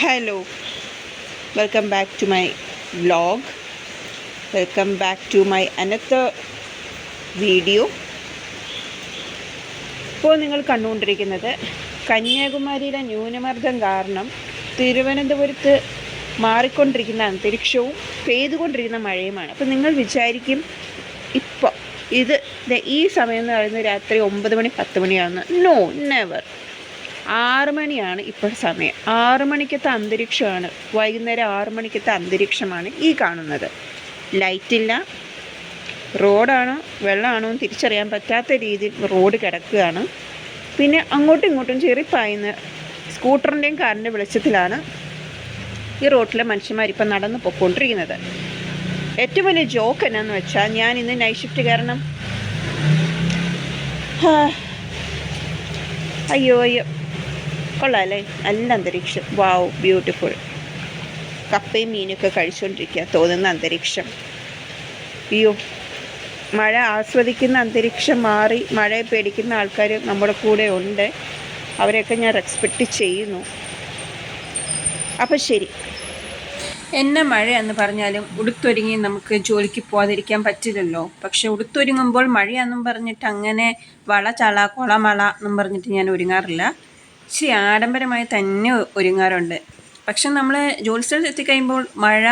Hello, welcome back to my vlog. Welcome back to my another video. ഇപ്പോൾ നിങ്ങൾ കണ്ടുകൊണ്ടിരിക്കുന്നത് കന്യാകുമാരിയിലെ ന്യൂനമർദ്ദം കാരണം തിരുവനന്തപുരത്ത് മാറിക്കൊണ്ടിരിക്കുന്ന അന്തരീക്ഷവും പെയ്തുകൊണ്ടിരിക്കുന്ന മഴയുമാണ്. അപ്പോൾ നിങ്ങൾ വിചാരിക്കും ഇപ്പോൾ ഈ സമയം എന്ന് പറയുന്നത് രാത്രി 9 മണി 10 മണിയാണെന്ന്. No, never. 6 മണിയാണ് ഇപ്പോൾ സമയം. 6 മണിക്കത്തെ അന്തരീക്ഷമാണ്, വൈകുന്നേരം 6 മണിക്കത്തെ അന്തരീക്ഷമാണ് ഈ കാണുന്നത്. ലൈറ്റില്ല, റോഡാണോ വെള്ളമാണോ എന്ന് തിരിച്ചറിയാൻ പറ്റാത്ത രീതിയിൽ റോഡ് കിടക്കുകയാണ്. പിന്നെ അങ്ങോട്ടും ഇങ്ങോട്ടും ചെറിപ്പായുന്ന സ്കൂട്ടറിൻ്റെയും കാറിൻ്റെ വെളിച്ചത്തിലാണ് ഈ റോഡിലെ മനുഷ്യന്മാരിപ്പോൾ നടന്ന് പൊയ്ക്കൊണ്ടിരിക്കുന്നത്. ഏറ്റവും വലിയ ജോക്ക് എന്നാന്ന് വെച്ചാൽ, ഞാൻ ഇന്ന് നൈറ്റ് ഷിഫ്റ്റ് കാരണം അയ്യോ കൊള്ളാം അല്ലേ, നല്ല അന്തരീക്ഷം. വാവ്, ബ്യൂട്ടിഫുൾ. കപ്പയും മീനൊക്കെ കഴിച്ചുകൊണ്ടിരിക്കുക തോന്നുന്ന അന്തരീക്ഷം. അയ്യോ, മഴ ആസ്വദിക്കുന്ന അന്തരീക്ഷം മാറി മഴയെ പേടിക്കുന്ന ആൾക്കാർ നമ്മുടെ കൂടെ ഉണ്ട്. അവരെയൊക്കെ ഞാൻ റെസ്പെക്റ്റ് ചെയ്യുന്നു. അപ്പം ശരി, എന്നെ മഴയെന്ന് പറഞ്ഞാലും ഉടുത്തൊരുങ്ങി നമുക്ക് ജോലിക്ക് പോകാതിരിക്കാൻ പറ്റില്ലല്ലോ. പക്ഷെ ഉടുത്തൊരുങ്ങുമ്പോൾ മഴയാണെന്നും പറഞ്ഞിട്ട് അങ്ങനെ വള ചള കൊളമള എന്നും പറഞ്ഞിട്ട് ഞാൻ ഒരുങ്ങാറില്ല. ഇച്ചിരി ആഡംബരമായി തന്നെ ഒരുങ്ങാറുണ്ട്. പക്ഷെ നമ്മൾ ജോലി സ്ഥലത്ത് എത്തിക്കഴിയുമ്പോൾ മഴ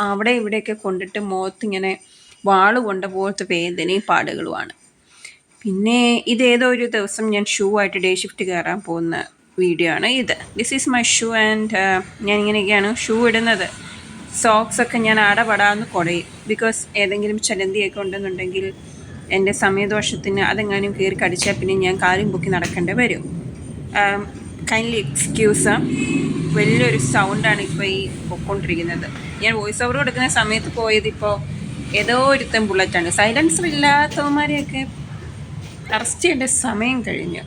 അവിടെ ഇവിടെയൊക്കെ കൊണ്ടിട്ട് മുഖത്തിങ്ങനെ വാള് കൊണ്ട പോലത്തെ വേദനയും പാടുകളുമാണ്. പിന്നെ ഇതേതോ ഒരു ദിവസം ഞാൻ ഷൂ ആയിട്ട് ഡേ ഷിഫ്റ്റ് കയറാൻ പോകുന്ന വീഡിയോ ആണ് ഇത്. This is my shoe and ഞാൻ ഇങ്ങനെയൊക്കെയാണ് ഷൂ ഇടുന്നത്. സോക്സൊക്കെ ഞാൻ ആടപടാന്ന് കുടയും. ബിക്കോസ് ഏതെങ്കിലും ചലന്തിയൊക്കെ ഉണ്ടെന്നുണ്ടെങ്കിൽ എൻ്റെ സമയദോഷത്തിന് അതെങ്ങാനും കയറി കടിച്ചാൽ പിന്നെ ഞാൻ കാലും പൊക്കി നടക്കേണ്ടി വരും. Kindly excuse. വലിയൊരു സൗണ്ടാണ് ഇപ്പോൾ ഈ പൊയ്ക്കൊണ്ടിരിക്കുന്നത്. ഞാൻ വോയിസ് ഓവർ കൊടുക്കുന്ന സമയത്ത് പോയതിപ്പോൾ ഏതോ ഒരുത്തൻ ബുള്ളറ്റാണ്. സൈലൻസർ ഇല്ലാത്തവന്മാരെയൊക്കെ അറസ്റ്റ് ചെയ്യേണ്ട സമയം കഴിഞ്ഞു.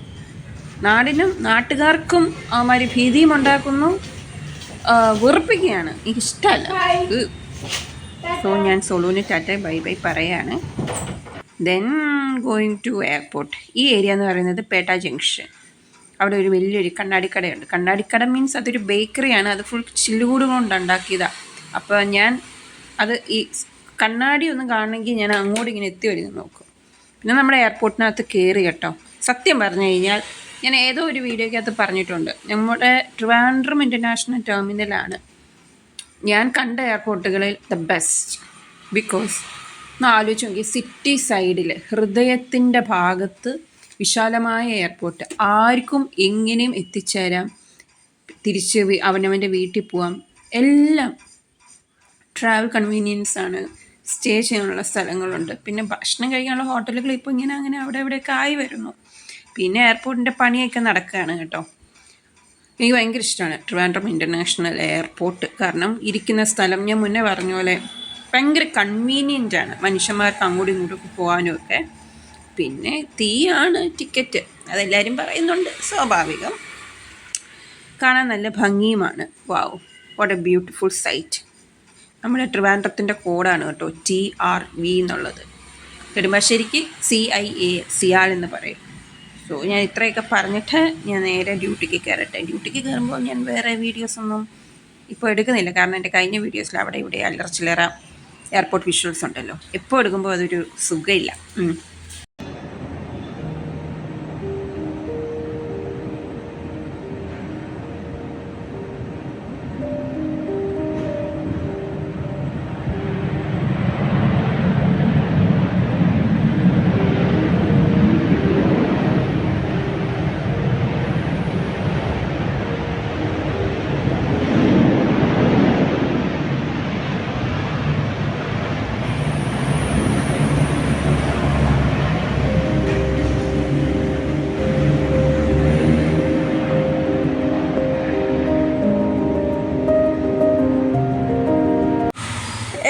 നാടിനും നാട്ടുകാർക്കും അവന്മാർ ഭീതിയും ഉണ്ടാക്കുന്നു, വെറുപ്പിക്കുകയാണ്. എനിക്കിഷ്ടമല്ല. സോ ഞാൻ സോളൂന് ടാറ്റ ബൈ ബൈ പറയാണ്. Then going to airport. ഈ ഏരിയ എന്ന് പറയുന്നത് പേട്ട ജംഗ്ഷൻ. അവിടെ ഒരു വലിയൊരു കണ്ണാടിക്കടയുണ്ട്. കണ്ണാടിക്കട മീൻസ് അതൊരു ബേക്കറിയാണ്. അത് ഫുൾ ചില്ലുകൂട് കൊണ്ട് ഉണ്ടാക്കിയതാണ്. അപ്പോൾ ഞാൻ ഈ കണ്ണാടി ഒന്നും കാണണമെങ്കിൽ ഞാൻ അങ്ങോട്ട് ഇങ്ങനെ എത്തി വരുന്നു നോക്കും. പിന്നെ നമ്മുടെ എയർപോർട്ടിനകത്ത് കയറി കേട്ടോ. സത്യം പറഞ്ഞു കഴിഞ്ഞാൽ ഞാൻ ഏതോ ഒരു വീഡിയോയ്ക്കകത്ത് പറഞ്ഞിട്ടുണ്ട്, നമ്മുടെ ട്രിവാൻഡ്രം ഇൻ്റർനാഷണൽ ടെർമിനലാണ് ഞാൻ കണ്ട എയർപോർട്ടുകളിൽ ദ ബെസ്റ്റ്. ബിക്കോസ് ഒന്ന് ആലോചിച്ച് നോക്കി, സിറ്റി സൈഡിൽ ഹൃദയത്തിൻ്റെ ഭാഗത്ത് വിശാലമായ എയർപോർട്ട്. ആർക്കും എങ്ങനെയും എത്തിച്ചേരാം, തിരിച്ച് അവനവൻ്റെ വീട്ടിൽ പോവാം. എല്ലാം ട്രാവൽ കൺവീനിയൻസ് ആണ്. സ്റ്റേ ചെയ്യാനുള്ള സ്ഥലങ്ങളുണ്ട്. പിന്നെ ഭക്ഷണം കഴിക്കാനുള്ള ഹോട്ടലുകൾ ഇപ്പോൾ ഇങ്ങനെ അങ്ങനെ അവിടെ ഇവിടെയൊക്കെ ആയി വരുന്നു. പിന്നെ എയർപോർട്ടിൻ്റെ പണിയൊക്കെ നടക്കുകയാണ് കേട്ടോ. എനിക്ക് ഭയങ്കര ഇഷ്ടമാണ് ട്രിവാൻഡ്രം ഇൻ്റർനാഷണൽ എയർപോർട്ട്. കാരണം ഇരിക്കുന്ന സ്ഥലം ഞാൻ മുന്നേ പറഞ്ഞ പോലെ ഭയങ്കര കൺവീനിയൻ്റ് ആണ് മനുഷ്യന്മാർക്ക് അങ്ങോട്ടും ഇങ്ങോട്ടും പോകാനും ഒക്കെ. പിന്നെ തീയാണ് ടിക്കറ്റ്, അതെല്ലാവരും പറയുന്നുണ്ട്, സ്വാഭാവികം. കാണാൻ നല്ല ഭംഗിയുമാണ്. വാവ്, വാട്ട് എ ബ്യൂട്ടിഫുൾ സൈറ്റ്. നമ്മുടെ ട്രിവാൻഡ്രത്തിൻ്റെ കോഡാണ് കേട്ടോ TRV എന്നുള്ളത്. നെടുമ്പാശ്ശേരിക്ക് CIA സിയാൽ എന്ന് പറയും. സോ ഞാൻ ഇത്രയൊക്കെ പറഞ്ഞിട്ട് ഞാൻ നേരെ ഡ്യൂട്ടിക്ക് കയറട്ടെ. ഡ്യൂട്ടിക്ക് കയറുമ്പോൾ ഞാൻ വേറെ വീഡിയോസൊന്നും ഇപ്പോൾ എടുക്കുന്നില്ല. കാരണം എൻ്റെ കഴിഞ്ഞ വീഡിയോസിൽ അവിടെ ഇവിടെ അല്ലറച്ചില്ലറ എയർപോർട്ട് വിഷ്വൽസ് ഉണ്ടല്ലോ. എപ്പോൾ എടുക്കുമ്പോൾ അതൊരു സുഖമില്ല.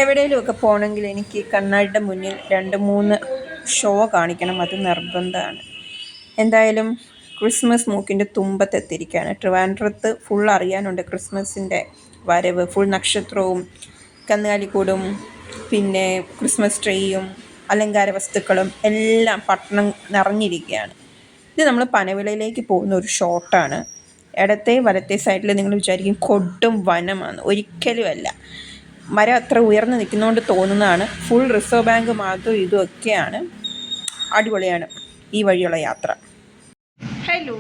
എവിടെയെങ്കിലുമൊക്കെ പോകണമെങ്കിൽ എനിക്ക് കണ്ണാടിയുടെ മുന്നിൽ 2-3 ഷോ കാണിക്കണം, അത് നിർബന്ധമാണ്. എന്തായാലും ക്രിസ്മസ് മൂക്കിൻ്റെ തുമ്പത്തെത്തിയിരിക്കുകയാണ്. ട്രിവാൻഡ്രത്ത് ഫുൾ അറിയാനുണ്ട് ക്രിസ്മസിൻ്റെ വരവ്. ഫുൾ നക്ഷത്രവും കന്നുകാലിക്കൂടും പിന്നെ ക്രിസ്മസ് ട്രീയും അലങ്കാര വസ്തുക്കളും എല്ലാം പട്ടണം നിറഞ്ഞിരിക്കുകയാണ്. ഇത് നമ്മൾ പനവിളയിലേക്ക് പോകുന്ന ഒരു ഷോട്ടാണ്. ഇടത്തെ വലത്തെ സൈഡിൽ നിങ്ങൾ വിചാരിക്കും കൊടും വനമാണ്. ഒരിക്കലും അല്ല. മരം അത്ര ഉയർന്നു നിൽക്കുന്നതുകൊണ്ട് തോന്നുന്നതാണ്. ഫുൾ റിസർവ് ബാങ്ക് അതും ഇതും ഒക്കെയാണ്. അടിപൊളിയാണ് ഈ വഴിയുള്ള യാത്ര. ഹലോ,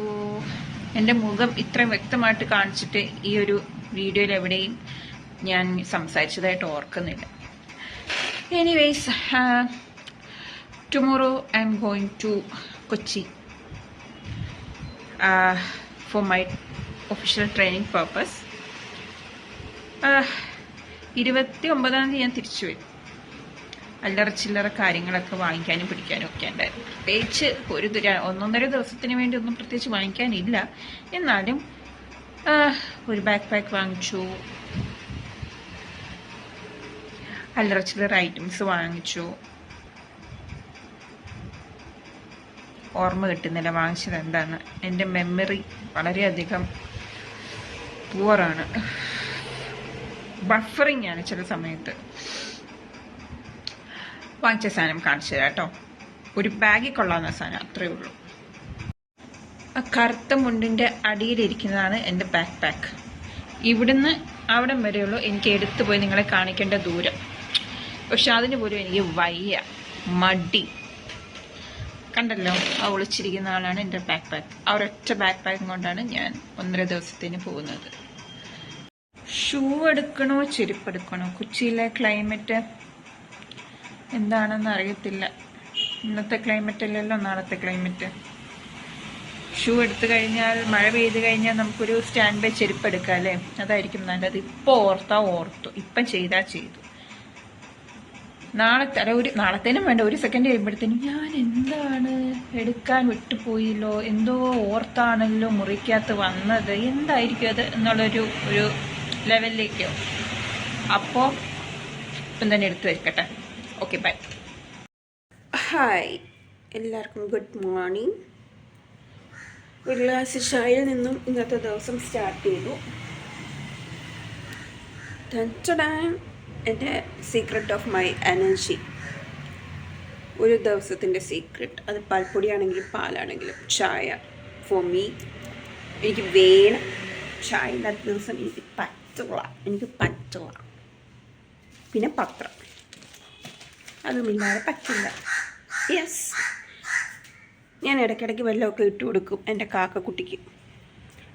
എൻ്റെ മുഖം ഇത്രയും വ്യക്തമായിട്ട് കാണിച്ചിട്ട് ഈ ഒരു വീഡിയോയിൽ എവിടെയും ഞാൻ സംസാരിച്ചതായിട്ട് ഓർക്കുന്നില്ല. Anyways, tomorrow I'm going to Kochi for my official training purpose. 29-ാം തീയതി ഞാൻ തിരിച്ചു വരും. അല്ലറ ചില്ലറ കാര്യങ്ങളൊക്കെ വാങ്ങിക്കാനും പിടിക്കാനും ഒക്കെ ഉണ്ടായിരുന്നു. പ്രത്യേകിച്ച് ഒരു 1-1.5 ദിവസത്തിന് വേണ്ടി ഒന്നും പ്രത്യേകിച്ച് വാങ്ങിക്കാനില്ല. എന്നാലും ഒരു ബാക്ക് പാക്ക് വാങ്ങിച്ചു, അല്ലറ ചില്ലറ ഐറ്റംസ് വാങ്ങിച്ചു. ഓർമ്മ കിട്ടുന്നില്ല വാങ്ങിച്ചത് എന്താന്ന്. എൻ്റെ മെമ്മറി വളരെയധികം പുവറാണ്, ബഫറിങ് ആണ് ചില സമയത്ത്. വാങ്ങിച്ച സാധനം കാണിച്ചു തരാം കേട്ടോ. ഒരു ബാഗിൽ കൊള്ളാവുന്ന സാധനം, അത്രയേ ഉള്ളൂ. ആ കറുത്ത മുണ്ടിൻ്റെ അടിയിലിരിക്കുന്നതാണ് എൻ്റെ ബാക്ക് പാക്ക്. ഇവിടുന്ന് അവിടം വരെയുള്ളൂ എനിക്ക് എടുത്തു പോയി നിങ്ങളെ കാണിക്കേണ്ട ദൂരം. പക്ഷെ അതിന് പോലും എനിക്ക് വയ്യ, മടി. കണ്ടല്ലോ, ആ ഒളിച്ചിരിക്കുന്ന ആളാണ് എൻ്റെ ബാക്ക് പാക്ക്. ആ ഒരൊറ്റ ബാക്ക് പാക്കും കൊണ്ടാണ് ഞാൻ 1.5 ദിവസത്തിന് പോകുന്നത്. ഷൂ എടുക്കണോ ചെരുപ്പ് എടുക്കണോ? കൊച്ചിയിലെ ക്ലൈമറ്റ് എന്താണെന്ന് അറിയത്തില്ല. ഇന്നത്തെ ക്ലൈമറ്റ് അല്ലല്ലോ നാളത്തെ ക്ലൈമറ്റ്. ഷൂ എടുത്തു കഴിഞ്ഞാൽ, മഴ പെയ്ത് കഴിഞ്ഞാൽ നമുക്കൊരു സ്റ്റാൻഡ് ബൈ ചെരുപ്പ് എടുക്കാം അല്ലേ? അതായിരിക്കും നല്ലത്. ഇപ്പോൾ ഓർത്തു, ഇപ്പം ചെയ്താൽ ചെയ്തു. നാളത്തേനും വേണ്ട, ഒരു സെക്കൻഡ് കഴിയുമ്പോഴത്തേനും ഞാൻ എന്താണ് എടുക്കാൻ വിട്ടുപോയില്ലോ, എന്തോ ഓർത്താണല്ലോ മുറിക്കകത്ത് വന്നത്, എന്തായിരിക്കും അത് എന്നുള്ളൊരു ലെവലിലേക്കോ. അപ്പോൾ ഇപ്പം തന്നെ എടുത്തു വെക്കട്ടെ. Okay, bye. ഹായ്, എല്ലാവർക്കും ഗുഡ് മോർണിംഗ്. ഒരു ഗ്ലാസ് ചായയിൽ നിന്നും ഇന്നത്തെ ദിവസം സ്റ്റാർട്ട് ചെയ്തു. എൻ്റെ സീക്രട്ട് ഓഫ് മൈ എനർജി, ഒരു ദിവസത്തിൻ്റെ സീക്രട്ട്, അത് പാൽപ്പൊടിയാണെങ്കിലും പാലാണെങ്കിലും ചായ ഫോർ മീ. എനിക്ക് വേണം ചായ. ഇല്ലാത്ത ദിവസം എനിക്ക് പറ്റില്ല. പിന്നെ പത്രം, അതുമില്ലാതെ പറ്റില്ല. യെസ്, ഞാൻ ഇടയ്ക്കിടയ്ക്ക് വെള്ളമൊക്കെ ഇട്ട് കൊടുക്കും എൻ്റെ കാക്കക്കുട്ടിക്ക്.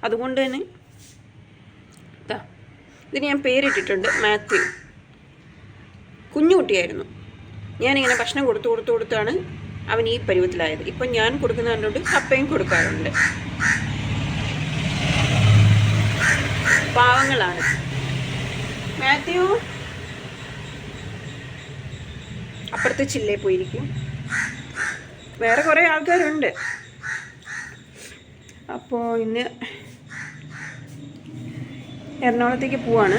അതുകൊണ്ട് തന്നെ ഇതിന് ഞാൻ പേരിട്ടിട്ടുണ്ട് മാത്യു. കുഞ്ഞുകുട്ടിയായിരുന്നു. ഞാനിങ്ങനെ ഭക്ഷണം കൊടുത്താണ് അവൻ ഈ പരുവത്തിലായത്. ഇപ്പം ഞാൻ കൊടുക്കുന്ന കണ്ടുകൊണ്ട് കപ്പയും കൊടുക്കാറുണ്ട്. പാവങ്ങളാണ്. മാത്യു അപ്പുറത്തെ ചില്ലയിൽ പോയിരിക്കും. വേറെ കുറേ ആൾക്കാരുണ്ട്. അപ്പോൾ ഇന്ന് എറണാകുളത്തേക്ക് പോവാണ്.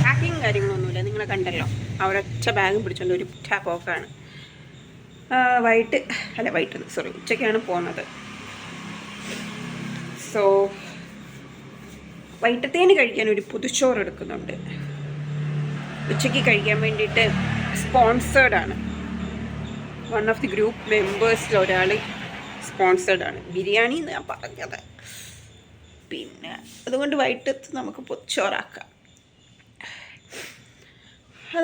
പാക്കിങ് കാര്യങ്ങളൊന്നുമില്ല, നിങ്ങളെ കണ്ടല്ലോ. അവരൊറ്റ ബാഗും പിടിച്ചോണ്ട് ഒരു ടാപ്പ് ഓഫാണ്. ഉച്ചയ്ക്കാണ് പോകുന്നത്. സോ വൈകിട്ടത്തേന് കഴിക്കാൻ ഒരു പൊതിച്ചോറ് എടുക്കുന്നുണ്ട്. ഉച്ചയ്ക്ക് കഴിക്കാൻ വേണ്ടിയിട്ട് സ്പോൺസേർഡാണ്. വൺ ഓഫ് ദി ഗ്രൂപ്പ് മെമ്പേഴ്സിൽ ഒരാൾ സ്പോൺസേർഡാണ്. ബിരിയാണി എന്ന് ഞാൻ പറഞ്ഞത്. പിന്നെ അതുകൊണ്ട് വൈകിട്ടത്ത് നമുക്ക് പൊതിച്ചോറാക്കാം.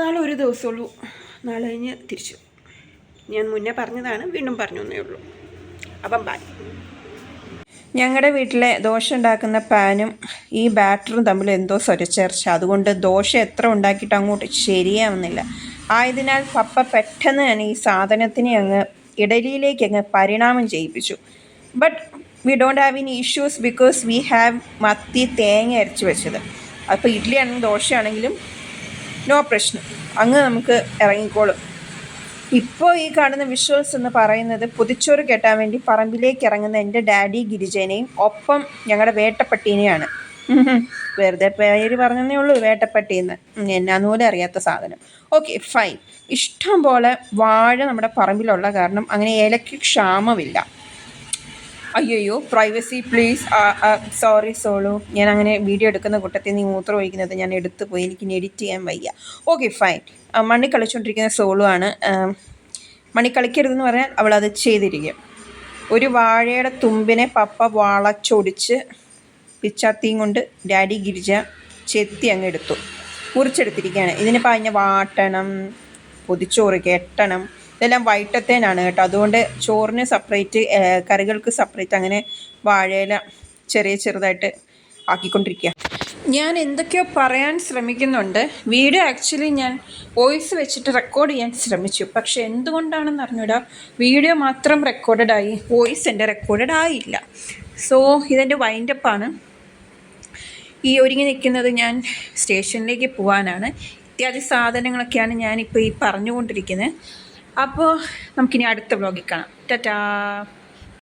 നാളെ ഒരു ദിവസമുള്ളൂ. നാളെ കഴിഞ്ഞ് തിരിച്ചു. ഞാൻ മുന്നേ പറഞ്ഞതാണ്, വീണ്ടും പറഞ്ഞു എന്നേ ഉള്ളൂ. അപ്പം ബൈ. ഞങ്ങളുടെ വീട്ടിലെ ദോശ ഉണ്ടാക്കുന്ന പാനും ഈ ബാറ്ററും തമ്മിൽ എന്തോ സ്വരച്ചേർച്ച. അതുകൊണ്ട് ദോശ എത്ര ഉണ്ടാക്കിയിട്ട് അങ്ങോട്ട് ശരിയാവുന്നില്ല. ആയതിനാൽ പപ്പ പെട്ടെന്ന് തന്നെ ഈ സാധനത്തിനെ അങ്ങ് ഇഡലിയിലേക്ക് അങ്ങ് പരിണാമം ചെയ്യിപ്പിച്ചു. But we don't have any issues because we have മത്തി തേങ്ങ അരച്ച് വെച്ചത്. അപ്പോൾ ഇഡ്ഡലി ആണെങ്കിലും ദോശയാണെങ്കിലും നോ പ്രശ്നം, അങ്ങ് നമുക്ക് ഇറങ്ങിക്കോളും. ഇപ്പോൾ ഈ കാണുന്ന വിഷ്വൽസ് എന്ന് പറയുന്നത് പൊതിച്ചോറ് കെട്ടാൻ വേണ്ടി പറമ്പിലേക്ക് ഇറങ്ങുന്ന എൻ്റെ ഡാഡി ഗിരിജനെയും ഒപ്പം ഞങ്ങളുടെ വേട്ടപ്പട്ടീനെയാണ്. വെറുതെ പേര് പറഞ്ഞതേ ഉള്ളൂ, വേട്ടപ്പട്ടീന്ന്. എന്നാന്ന് പോലും അറിയാത്ത സാധനം. Okay fine. ഇഷ്ടം പോലെ വാഴ നമ്മുടെ പറമ്പിലുള്ള കാരണം അങ്ങനെ ഏലയ്ക്ക് ക്ഷാമമില്ല. അയ്യോ പ്രൈവസി പ്ലീസ്. സോറി സോളു, ഞാൻ അങ്ങനെ വീഡിയോ എടുക്കുന്ന കൂട്ടത്തിൽ നീ മൂത്രം ഒഴിക്കുന്നത് ഞാൻ എടുത്തു പോയി. എനിക്ക് എഡിറ്റ് ചെയ്യാൻ വയ്യ. Okay fine. മണ്ണി കളിച്ചുകൊണ്ടിരിക്കുന്ന സോളു ആണ്. മണി കളിക്കരുതെന്ന് പറഞ്ഞാൽ അവളത് ചെയ്തിരിക്കും. ഒരു വാഴയുടെ തുമ്പിനെ പപ്പ വളച്ചൊടിച്ച് പിച്ചാത്തിയും കൊണ്ട് ഡാഡി ഗിരിജ ചെത്തി അങ്ങ് എടുത്തു, മുറിച്ചെടുത്തിരിക്കുകയാണ്. ഇതിനിപ്പോൾ അതിനെ വാട്ടണം, പൊതിച്ചോറ് കെട്ടണം, ഇതെല്ലാം വൈകിട്ടത്തേനാണ് കേട്ടോ. അതുകൊണ്ട് ചോറിന് സെപ്പറേറ്റ്, കറികൾക്ക് സെപ്പറേറ്റ്, അങ്ങനെ വാഴയില ചെറുതായിട്ട് ആക്കിക്കൊണ്ടിരിക്കുക. ഞാൻ എന്തൊക്കെയോ പറയാൻ ശ്രമിക്കുന്നുണ്ട്. വീഡിയോ ആക്ച്വലി ഞാൻ വോയിസ് വെച്ചിട്ട് റെക്കോർഡ് ചെയ്യാൻ ശ്രമിച്ചു, പക്ഷേ എന്തുകൊണ്ടാണെന്ന് അറിഞ്ഞൂടാ, വീഡിയോ മാത്രം റെക്കോർഡഡായി, വോയിസ് എൻ്റെ റെക്കോർഡഡ് ആയില്ല. സോ ഇതെൻ്റെ വൈൻഡപ്പാണ്. ഈ ഒരുങ്ങി നിൽക്കുന്നത് ഞാൻ സ്റ്റേഷനിലേക്ക് പോകാനാണ്. ഇത്യാദി സാധനങ്ങളൊക്കെയാണ് ഞാനിപ്പോൾ ഈ പറഞ്ഞുകൊണ്ടിരിക്കുന്നത്. അപ്പോൾ നമുക്കിനി അടുത്ത വ്ലോഗിൽ കാണാം. ടാറ്റാ.